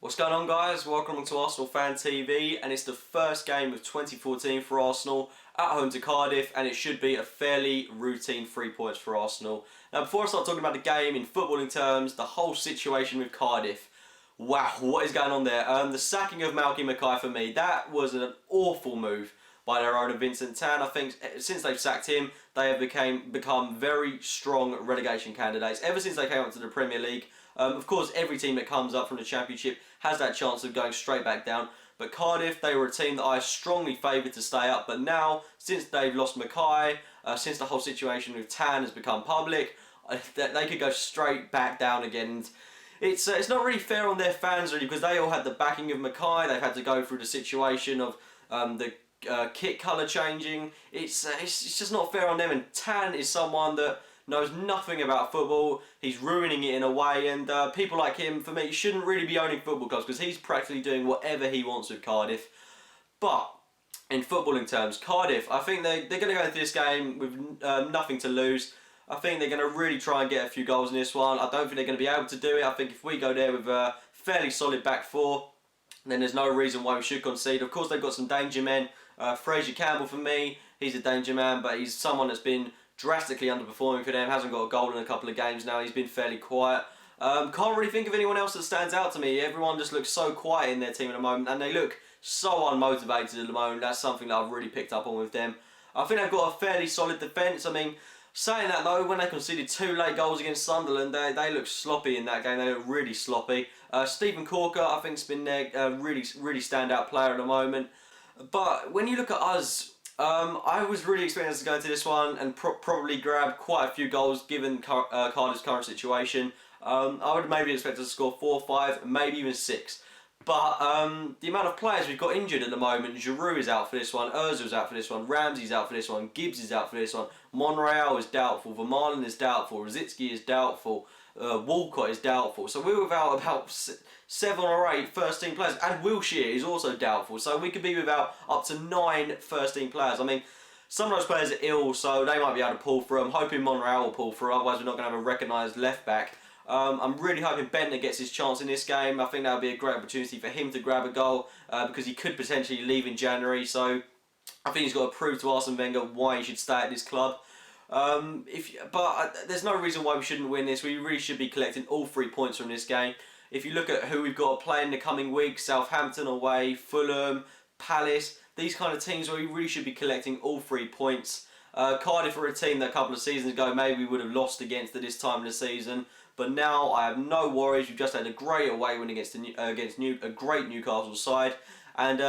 What's going on, guys? Welcome to Arsenal Fan TV, and it's the first game of 2014 for Arsenal at home to Cardiff, and it should be a fairly routine 3 points for Arsenal. Now, before I start talking about the game in footballing terms, the whole situation with Cardiff, wow, what is going on there? The sacking of Malky Mackay for me, that was an awful move by their owner Vincent Tan. I think since they've sacked him, they have become very strong relegation candidates. Ever since they came up to the Premier League, of course, every team that comes up from the Championship has that chance of going straight back down. But Cardiff, they were a team that I strongly favoured to stay up. But now, since they've lost Mackay, since the whole situation with Tan has become public, they could go straight back down again. And it's not really fair on their fans, really, because they all had the backing of Mackay. They've had to go through the situation of the kit colour changing. It's just not fair on them. And Tan is someone that knows nothing about football. He's ruining it in a way, and people like him, for me, shouldn't really be owning football clubs because he's practically doing whatever he wants with Cardiff. But in footballing terms, Cardiff, I think they're going to go into this game with nothing to lose. I think they're going to really try and get a few goals in this one. I don't think they're going to be able to do it. I think if we go there with a fairly solid back four, then there's no reason why we should concede. Of course, they've got some danger men. Fraser Campbell, for me, he's a danger man, but he's someone that's been drastically underperforming for them. Hasn't got a goal in a couple of games now. He's been fairly quiet. Can't really think of anyone else that stands out to me. Everyone just looks so quiet in their team at the moment, and they look so unmotivated at the moment. That's something that I've really picked up on with them. I think they've got a fairly solid defence. I mean, saying that though, when they conceded 2 late goals against Sunderland, they look sloppy in that game. They look really sloppy. Stephen Corker, I think, has been their really standout player at the moment. But when you look at us, I was really expecting us to go into this one and probably grab quite a few goals given Cardiff's current situation. I would maybe expect us to score 4, 5, maybe even 6. But the amount of players we've got injured at the moment, Giroud is out for this one, Ozil's out for this one, Ramsey's out for this one, Gibbs is out for this one, Monreal is doubtful, Vermaelen is doubtful, Rosicky is doubtful, Walcott is doubtful. So we're without about 7 or 8 first-team players, and Wilshere is also doubtful. So we could be without up to 9 first-team players. I mean, some of those players are ill, so they might be able to pull through. I'm hoping Monreal will pull through, otherwise we're not going to have a recognised left-back. I'm really hoping Bentner gets his chance in this game. I think that would be a great opportunity for him to grab a goal because he could potentially leave in January. So I think he's got to prove to Arsene Wenger why he should stay at this club. But there's no reason why we shouldn't win this. We really should be collecting all 3 points from this game. If you look at who we've got to play in the coming weeks, Southampton away, Fulham, Palace, these kind of teams where we really should be collecting all 3 points. Cardiff are a team that a couple of seasons ago maybe we would have lost against at this time of the season. But now I have no worries. We've just had a great away win against a great Newcastle side. And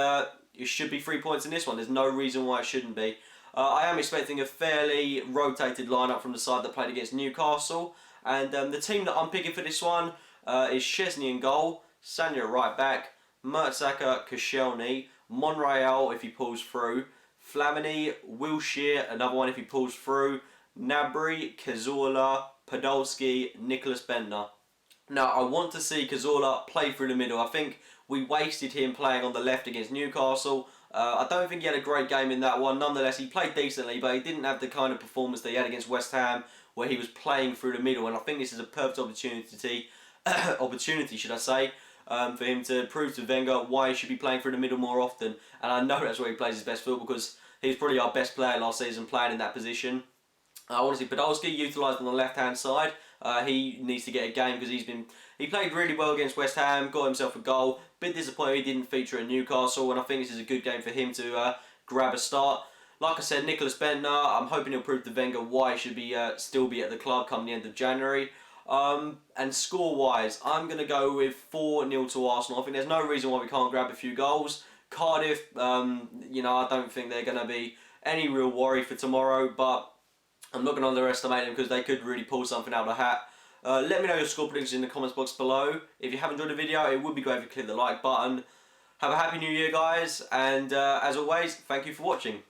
it should be 3 points in this one. There's no reason why it shouldn't be. I am expecting a fairly rotated lineup from the side that played against Newcastle. And the team that I'm picking for this one is Szczesny in goal, Sanya at right back, Mertesacker, Koscielny, Monreal if he pulls through, Flamini, Wilshere, another one if he pulls through, Gnabry, Cazorla, Podolski, Nicholas Bentner. Now, I want to see Cazorla play through the middle. I think we wasted him playing on the left against Newcastle. I don't think he had a great game in that one. Nonetheless, he played decently, but he didn't have the kind of performance that he had against West Ham, where he was playing through the middle. And I think this is a perfect opportunity, should I say, for him to prove to Wenger why he should be playing through the middle more often. And I know that's where he plays his best football because he was probably our best player last season playing in that position. I want to see Podolski utilised on the left-hand side. He needs to get a game because he played really well against West Ham, got himself a goal. Bit disappointed he didn't feature at Newcastle, and I think this is a good game for him to grab a start. Like I said, Nicholas Bentner, I'm hoping he'll prove to Wenger why he should be still be at the club come the end of January. And score-wise, I'm going to go with 4-0 to Arsenal. I think there's no reason why we can't grab a few goals. Cardiff, I don't think they're going to be any real worry for tomorrow, but I'm not going to underestimate them because they could really pull something out of the hat. Let me know your score predictions in the comments box below. If you have enjoyed the video, it would be great if you click the like button. Have a happy new year, guys, and as always, thank you for watching.